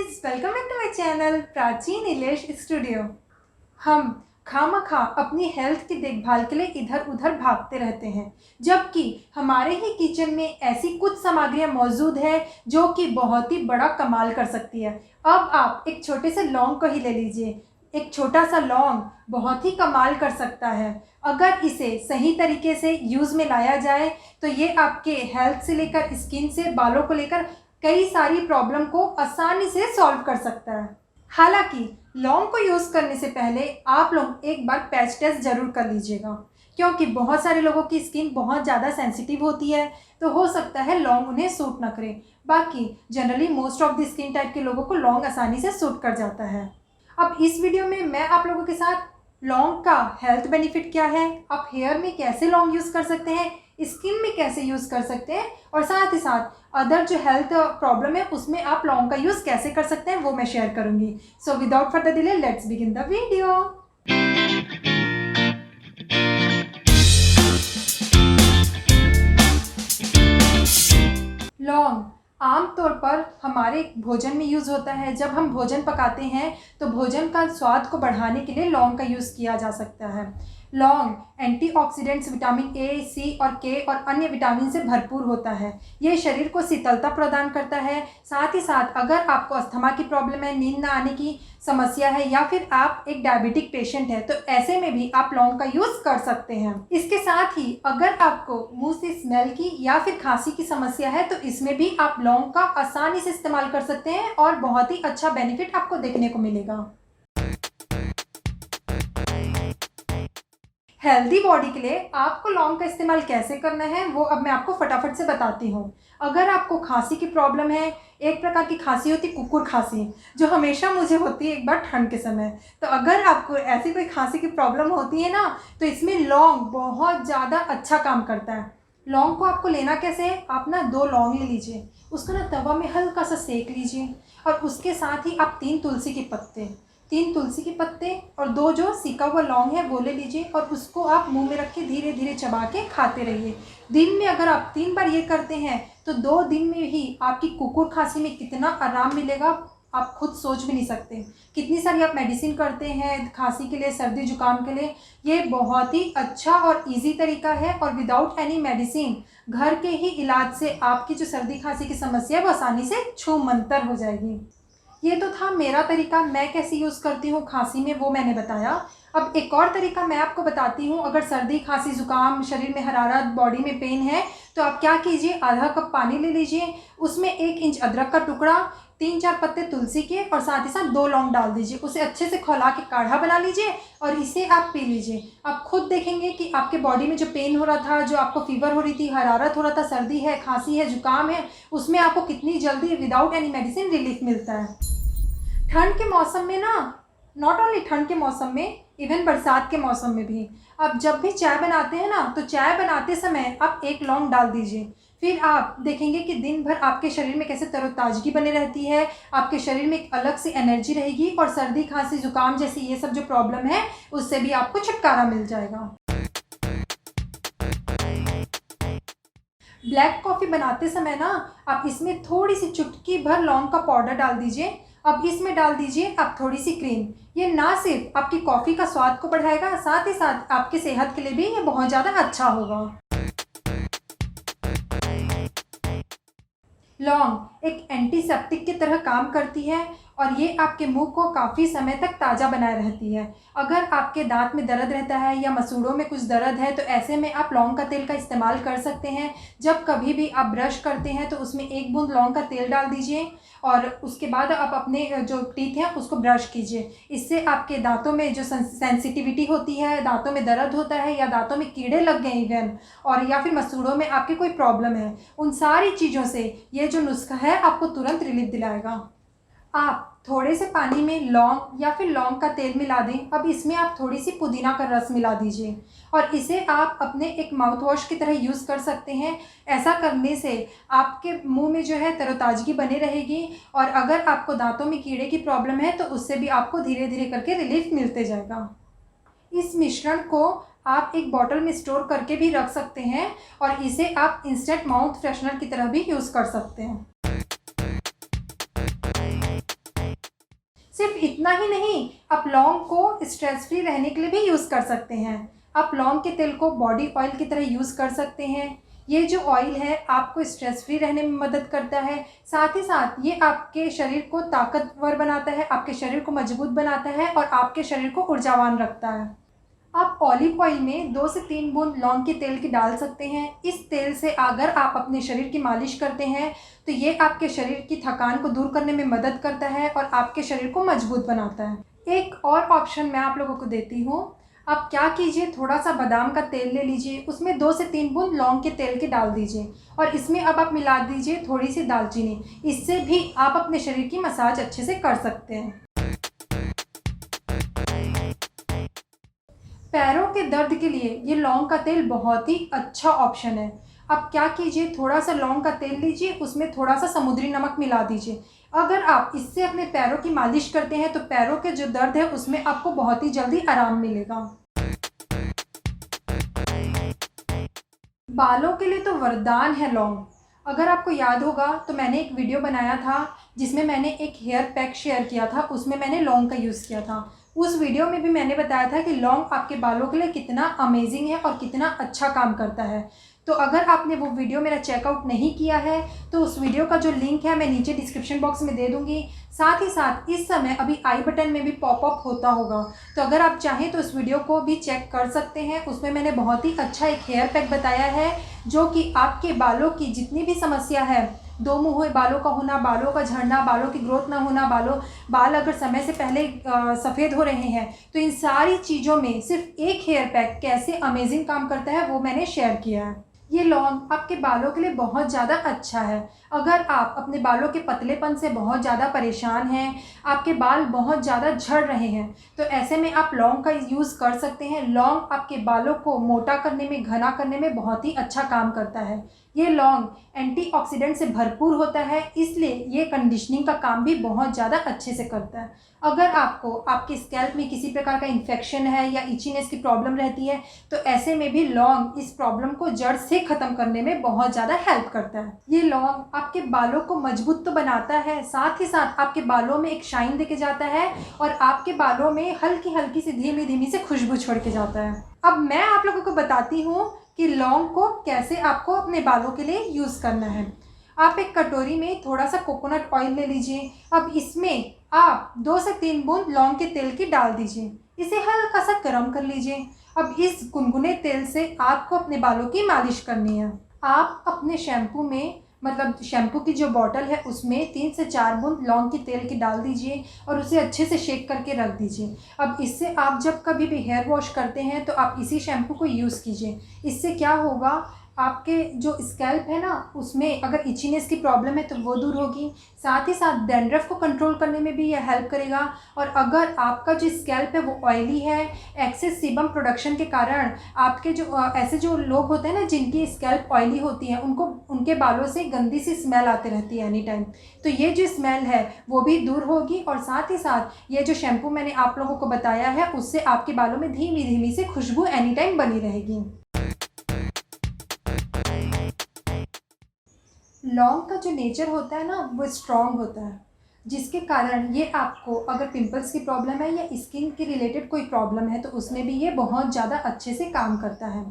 Guys, welcome back to my channel Prachi Nilesh studio. हम खामखा अपनी हेल्थ की देखभाल के लिए इधर उधर भागते रहते हैं, जबकि हमारे ही किचन में ऐसी कुछ सामग्रियां मौजूद है जो कि बहुत ही बड़ा कमाल कर सकती है। अब आप एक छोटे से लौंग को ही ले लीजिए। एक छोटा सा लौंग बहुत ही कमाल कर सकता है। अगर इसे सही तरीके से यूज़ में लाया जाए तो ये आपके हेल्थ से लेकर स्किन से बालों को लेकर कई सारी प्रॉब्लम को आसानी से सॉल्व कर सकता है। हालांकि लौंग को यूज़ करने से पहले आप लोग एक बार पैच टेस्ट ज़रूर कर लीजिएगा, क्योंकि बहुत सारे लोगों की स्किन बहुत ज़्यादा सेंसिटिव होती है, तो हो सकता है लौंग उन्हें सूट ना करे। बाकी generally most of the skin type के लोगों को लौंग आसानी से सूट कर जाता है। अब इस वीडियो में मैं आप लोगों के साथ लौंग का हेल्थ बेनिफिट क्या है, आप हेयर में कैसे लौंग यूज़ कर सकते हैं, स्किन में कैसे यूज़ कर सकते हैं, और साथ ही साथ अदर जो हेल्थ प्रॉब्लम है उसमें आप लौंग का यूज़ कैसे कर सकते हैं वो मैं शेयर करूंगी। So without further delay let's begin the video. लौंग आमतौर पर हमारे भोजन में यूज़ होता है। जब हम भोजन पकाते हैं तो भोजन का स्वाद को बढ़ाने के लिए लौंग का यूज़ किया जा सकता है। लौंग एंटीऑक्सीडेंट्स विटामिन ए, सी और के और अन्य विटामिन से भरपूर होता है। ये शरीर को शीतलता प्रदान करता है। साथ ही साथ अगर आपको अस्थमा की प्रॉब्लम है, नींद ना आने की समस्या है, या फिर आप एक डायबिटिक पेशेंट है, तो ऐसे में भी आप लौंग का यूज़ कर सकते हैं। इसके साथ ही अगर आपको मुंह से स्मेल की या फिर खांसी की समस्या है तो इसमें भी आप लौंग का आसानी से इस्तेमाल कर सकते हैं और बहुत ही अच्छा बेनिफिट आपको देखने को मिलेगा। हेल्दी बॉडी के लिए आपको लौंग का इस्तेमाल कैसे करना है वो अब मैं आपको फटाफट से बताती हूँ। अगर आपको खांसी की प्रॉब्लम है, एक प्रकार की खांसी होती है कुकुर खांसी, जो हमेशा मुझे होती है एक बार ठंड के समय, तो अगर आपको ऐसी कोई खांसी की प्रॉब्लम होती है ना तो इसमें लौंग बहुत ज़्यादा अच्छा काम करता है। लौंग को आपको लेना कैसे है, आप ना 2 लौंग ले लीजिए, उसको ना तवा में हल्का सा सेक लीजिए, और उसके साथ ही आप 3 तुलसी के पत्ते और 2 जो सीका हुआ लौंग है वो ले लीजिए, और उसको आप मुंह में रख के धीरे धीरे चबा के खाते रहिए। दिन में अगर आप 3 बार ये करते हैं तो 2 दिन में ही आपकी कुकुर खांसी में कितना आराम मिलेगा आप खुद सोच भी नहीं सकते। कितनी सारी आप मेडिसिन करते हैं खांसी के लिए, सर्दी जुकाम के लिए, ये बहुत ही अच्छा और इजी तरीका है, और विदाउट एनी मेडिसिन घर के ही इलाज से आपकी जो सर्दी खांसी की समस्या है वो आसानी से छूमंतर हो जाएगी। ये तो था मेरा तरीका, मैं कैसे यूज़ करती हूँ खांसी में वो मैंने बताया। अब एक और तरीका मैं आपको बताती हूँ। अगर सर्दी खांसी जुकाम, शरीर में हरारत, बॉडी में पेन है, तो आप क्या कीजिए, आधा कप पानी ले लीजिए, उसमें 1 इंच अदरक का टुकड़ा, 3-4 पत्ते तुलसी के, और साथ ही साथ 2 लौंग डाल दीजिए। उसे अच्छे से खौला के काढ़ा बना लीजिए और इसे आप पी लीजिए। आप खुद देखेंगे कि आपके बॉडी में जो पेन हो रहा था, जो आपको फीवर हो रही थी, हरारत हो रहा था, सर्दी है, खांसी है, जुकाम है, उसमें आपको कितनी जल्दी विदाउट एनी मेडिसिन रिलीफ मिलता है। ठंड के मौसम में ना, नॉट ओनली ठंड के मौसम में, इवन बरसात के मौसम में भी आप जब भी चाय बनाते हैं ना तो चाय बनाते समय आप 1 लौंग डाल दीजिए। फिर आप देखेंगे कि दिन भर आपके शरीर में कैसे तरोताजगी बनी रहती है, आपके शरीर में एक अलग सी एनर्जी रहेगी, और सर्दी खांसी जुकाम जैसी ये सब जो प्रॉब्लम है उससे भी आपको छुटकारा मिल जाएगा। ब्लैक कॉफ़ी बनाते समय ना आप इसमें थोड़ी सी चुटकी भर लौंग का पाउडर डाल दीजिए। अब इसमें डाल दीजिए आप थोड़ी सी क्रीम। ये ना सिर्फ आपकी कॉफ़ी का स्वाद को बढ़ाएगा, साथ ही साथ आपके सेहत के लिए भी ये बहुत ज़्यादा अच्छा होगा। लौंग एक एंटीसेप्टिक की तरह काम करती है, और ये आपके मुंह को काफ़ी समय तक ताज़ा बनाए रहती है। अगर आपके दांत में दर्द रहता है या मसूड़ों में कुछ दर्द है तो ऐसे में आप लौंग का तेल का इस्तेमाल कर सकते हैं। जब कभी भी आप ब्रश करते हैं तो उसमें 1 बूंद लौंग का तेल डाल दीजिए, और उसके बाद आप अपने जो टीथ हैं उसको ब्रश कीजिए। इससे आपके दांतों में जो सेंसिटिविटी होती है, दांतों में दर्द होता है, या दांतों में कीड़े लग गए इवन, और या फिर मसूड़ों में आपके कोई प्रॉब्लम है, उन सारी चीज़ों से ये जो नुस्खा है आपको तुरंत रिलीफ दिलाएगा। आप थोड़े से पानी में लौंग या फिर लौंग का तेल मिला दें। अब इसमें आप थोड़ी सी पुदीना का रस मिला दीजिए, और इसे आप अपने एक माउथ वॉश की तरह यूज़ कर सकते हैं। ऐसा करने से आपके मुंह में जो है तरोताजगी बनी रहेगी, और अगर आपको दांतों में कीड़े की प्रॉब्लम है तो उससे भी आपको धीरे धीरे करके रिलीफ मिलते जाएगा। इस मिश्रण को आप एक बॉटल में स्टोर करके भी रख सकते हैं, और इसे आप इंस्टेंट माउथ फ्रेशनर की तरह भी यूज़ कर सकते हैं। सिर्फ इतना ही नहीं, आप लौंग को स्ट्रेस फ्री रहने के लिए भी यूज़ कर सकते हैं। आप लौंग के तेल को बॉडी ऑयल की तरह यूज़ कर सकते हैं। ये जो ऑयल है आपको स्ट्रेस फ्री रहने में मदद करता है, साथ ही साथ ये आपके शरीर को ताकतवर बनाता है, आपके शरीर को मजबूत बनाता है और आपके शरीर को ऊर्जावान रखता है। आप ऑलिव ऑयल में 2 से 3 बूंद लौंग के तेल की डाल सकते हैं। इस तेल से अगर आप अपने शरीर की मालिश करते हैं तो ये आपके शरीर की थकान को दूर करने में मदद करता है और आपके शरीर को मजबूत बनाता है। एक और ऑप्शन मैं आप लोगों को देती हूँ। आप क्या कीजिए, थोड़ा सा बादाम का तेल ले लीजिए, उसमें 2 से 3 बूंद लौंग के तेल के डाल दीजिए और इसमें अब आप मिला दीजिए थोड़ी सी दालचीनी। इससे भी आप अपने शरीर की मसाज अच्छे से कर सकते हैं। पैरों के दर्द के लिए ये लौंग का तेल बहुत ही अच्छा ऑप्शन है। आप क्या कीजिए, थोड़ा सा लौंग का तेल लीजिए, उसमें थोड़ा सा समुद्री नमक मिला दीजिए। अगर आप इससे अपने पैरों की मालिश करते हैं तो पैरों के जो दर्द है उसमें आपको बहुत ही जल्दी आराम मिलेगा। बालों के लिए तो वरदान है लौंग। अगर आपको याद होगा तो मैंने एक वीडियो बनाया था जिसमें मैंने एक हेयर पैक शेयर किया था, उसमें मैंने लौंग का यूज़ किया था। उस वीडियो में भी मैंने बताया था कि लौंग आपके बालों के लिए कितना अमेजिंग है और कितना अच्छा काम करता है। तो अगर आपने वो वीडियो मेरा चेकआउट नहीं किया है तो उस वीडियो का जो लिंक है मैं नीचे डिस्क्रिप्शन बॉक्स में दे दूँगी। साथ ही साथ इस समय अभी आई बटन में भी पॉपअप होता होगा, तो अगर आप चाहें तो उस वीडियो को भी चेक कर सकते हैं। उसमें मैंने बहुत ही अच्छा एक हेयर पैक बताया है जो कि आपके बालों की जितनी भी समस्या है, दो मुँह हुए बालों का होना, बालों का झड़ना, बालों की ग्रोथ ना होना, बाल अगर समय से पहले सफ़ेद हो रहे हैं, तो इन सारी चीज़ों में सिर्फ एक हेयर पैक कैसे अमेजिंग काम करता है वो मैंने शेयर किया है। ये लौंग आपके बालों के लिए बहुत ज़्यादा अच्छा है। अगर आप अपने बालों के पतलेपन से बहुत ज़्यादा परेशान हैं, आपके बाल बहुत ज़्यादा झड़ रहे हैं, तो ऐसे में आप लौंग का यूज़ कर सकते हैं। लौंग आपके बालों को मोटा करने में, घना करने में बहुत ही अच्छा काम करता है। ये लौंग एंटीऑक्सीडेंट से भरपूर होता है, इसलिए ये कंडीशनिंग का काम भी बहुत ज़्यादा अच्छे से करता है। अगर आपको आपके स्कैल्प में किसी प्रकार का इन्फेक्शन है या इचीनेस की प्रॉब्लम रहती है तो ऐसे में भी लौंग इस प्रॉब्लम को जड़ से ख़त्म करने में बहुत ज़्यादा हेल्प करता है। ये लौंग आपके बालों को मजबूत तो बनाता है, साथ ही साथ आपके बालों में एक शाइन देके जाता है और आपके बालों में हल्की हल्की सी धीमी धीमी से खुशबू छोड़ के जाता है। अब मैं आप लोगों को बताती हूँ कि लौंग को कैसे आपको अपने बालों के लिए यूज़ करना है। आप एक कटोरी में थोड़ा सा कोकोनट ऑयल ले लीजिए। अब इसमें आप 2 से 3 बूंद लौंग के तेल की डाल दीजिए। इसे हल्का सा गर्म कर लीजिए। अब इस गुनगुने तेल से आपको अपने बालों की मालिश करनी है। आप अपने शैम्पू में, मतलब शैम्पू की जो बॉटल है उसमें 3 से 4 बूंद लौंग के तेल की डाल दीजिए और उसे अच्छे से शेक करके रख दीजिए। अब इससे आप जब कभी भी हेयर वॉश करते हैं तो आप इसी शैम्पू को यूज़ कीजिए। इससे क्या होगा, आपके जो स्कैल्प है ना उसमें अगर इचीनेस की प्रॉब्लम है तो वो दूर होगी, साथ ही साथ डैंड्रफ को कंट्रोल करने में भी यह हेल्प करेगा। और अगर आपका जो स्कैल्प है वो ऑयली है, एक्सेस सीबम प्रोडक्शन के कारण आपके जो ऐसे जो लोग होते हैं ना जिनकी स्कैल्प ऑयली होती है, उनको उनके बालों से गंदी सी स्मेल आती रहती है एनी टाइम, तो ये जो स्मेल है वो भी दूर होगी। और साथ ही साथ ये जो शैम्पू मैंने आप लोगों को बताया है उससे आपके बालों में धीमी धीमी से खुशबू एनी टाइम बनी रहेगी। लौंग का जो नेचर होता है ना वो स्ट्रॉन्ग होता है, जिसके कारण ये आपको अगर पिंपल्स की प्रॉब्लम है या स्किन के रिलेटेड कोई प्रॉब्लम है तो उसमें भी ये बहुत ज़्यादा अच्छे से काम करता है।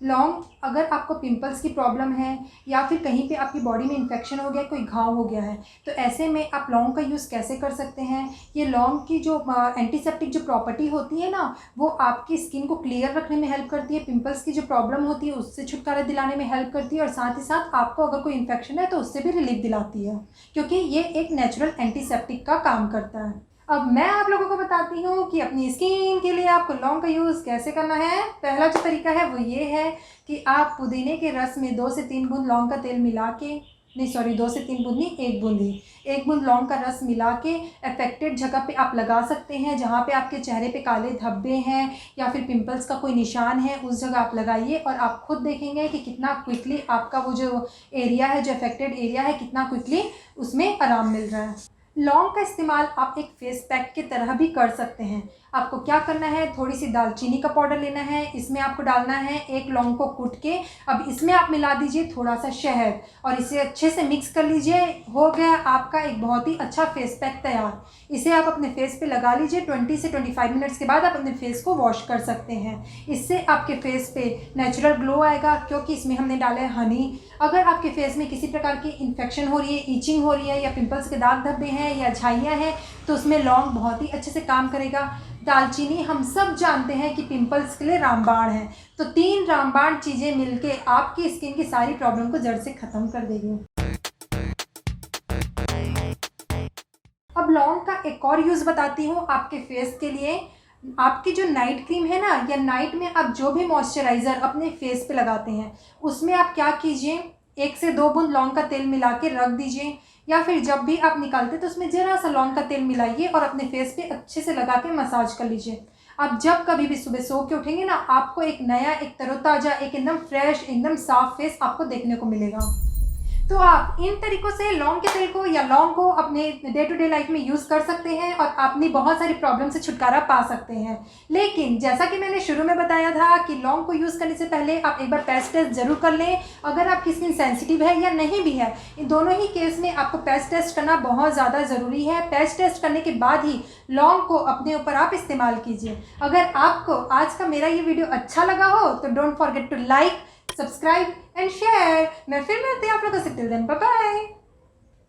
लौंग, अगर आपको पिंपल्स की प्रॉब्लम है या फिर कहीं पे आपकी बॉडी में इन्फेक्शन हो गया, कोई घाव हो गया है, तो ऐसे में आप लौंग का यूज़ कैसे कर सकते हैं। ये लौंग की जो एंटीसेप्टिक जो प्रॉपर्टी होती है ना वो आपकी स्किन को क्लियर रखने में हेल्प करती है, पिंपल्स की जो प्रॉब्लम होती है उससे छुटकारा दिलाने में हेल्प करती है और साथ ही साथ आपको अगर कोई इन्फेक्शन है तो उससे भी रिलीफ दिलाती है, क्योंकि ये एक नेचुरल एंटीसेप्टिक का काम करता है। अब मैं आप लोगों को बताती हूँ कि अपनी स्किन के लिए आपको लौंग का यूज़ कैसे करना है। पहला जो तरीका है वो ये है कि आप पुदीने के रस में 2 से 3 बूंद लौंग का तेल मिला के, नहीं सॉरी 2 से 3 बूंद नहीं, 1 बूंद ही, 1 बूंद लौंग का रस मिला के अफेक्टेड जगह पे आप लगा सकते हैं। जहाँ पे आपके चेहरे पे काले धब्बे हैं या फिर पिंपल्स का कोई निशान है उस जगह आप लगाइए और आप खुद देखेंगे कि कितना क्विकली आपका वो जो एरिया है, जो अफेक्टेड एरिया है, कितना क्विकली उसमें आराम मिल रहा है। लौंग का इस्तेमाल आप एक फेस पैक की तरह भी कर सकते हैं। आपको क्या करना है, थोड़ी सी दालचीनी का पाउडर लेना है, इसमें आपको डालना है एक लौंग को कूट के, अब इसमें आप मिला दीजिए थोड़ा सा शहद और इसे अच्छे से मिक्स कर लीजिए। हो गया आपका एक बहुत ही अच्छा फेस पैक तैयार। इसे आप अपने फेस पे लगा लीजिए। 20 से 25 मिनट्स के बाद आप अपने फेस को वॉश कर सकते हैं। इससे आपके फेस पे नेचुरल ग्लो आएगा, क्योंकि इसमें हमने डाला है हनी। अगर आपके फेस में किसी प्रकार की इन्फेक्शन हो रही है, ईचिंग हो रही है या पिंपल्स के दाग धब्बे हैं या झाइयाँ हैं, तो उसमें लौंग बहुत ही अच्छे से काम करेगा। दालचीनी हम सब जानते हैं कि पिंपल्स के लिए रामबाण है, तो 3 रामबाण चीज़ें मिलके आपकी स्किन की सारी प्रॉब्लम को जड़ से ख़त्म कर देगी। अब लौंग का एक और यूज़ बताती हूँ आपके फेस के लिए। आपकी जो नाइट क्रीम है ना, या नाइट में आप जो भी मॉइस्चराइज़र अपने फेस पे लगाते हैं, उसमें आप क्या कीजिए, 1 से 2 बूंद लौंग का तेल मिला के रख दीजिए, या फिर जब भी आप निकालते तो उसमें ज़रा सा लौंग का तेल मिलाइए और अपने फेस पे अच्छे से लगा के मसाज कर लीजिए। आप जब कभी भी सुबह सो के उठेंगे ना, आपको एक नया, एक तरोताज़ा, एक एकदम फ्रेश, एकदम साफ फेस आपको देखने को मिलेगा। तो आप इन तरीक़ों से लौंग के तेल को या लौंग को अपने डे टू डे लाइफ में यूज़ कर सकते हैं और अपनी बहुत सारी प्रॉब्लम से छुटकारा पा सकते हैं। लेकिन जैसा कि मैंने शुरू में बताया था कि लौंग को यूज़ करने से पहले आप एक बार पैच टेस्ट ज़रूर कर लें, अगर आपकी स्किन सेंसिटिव है या नहीं भी है। इन दोनों ही केस में आपको पैच टेस्ट करना बहुत ज़्यादा ज़रूरी है। पैच टेस्ट करने के बाद ही लौंग को अपने ऊपर आप इस्तेमाल कीजिए। अगर आपको आज का मेरा ये वीडियो अच्छा लगा हो तो don't forget to like, subscribe and share. मैं फिर मिलती हूँ आप लोगों से। Till then bye bye.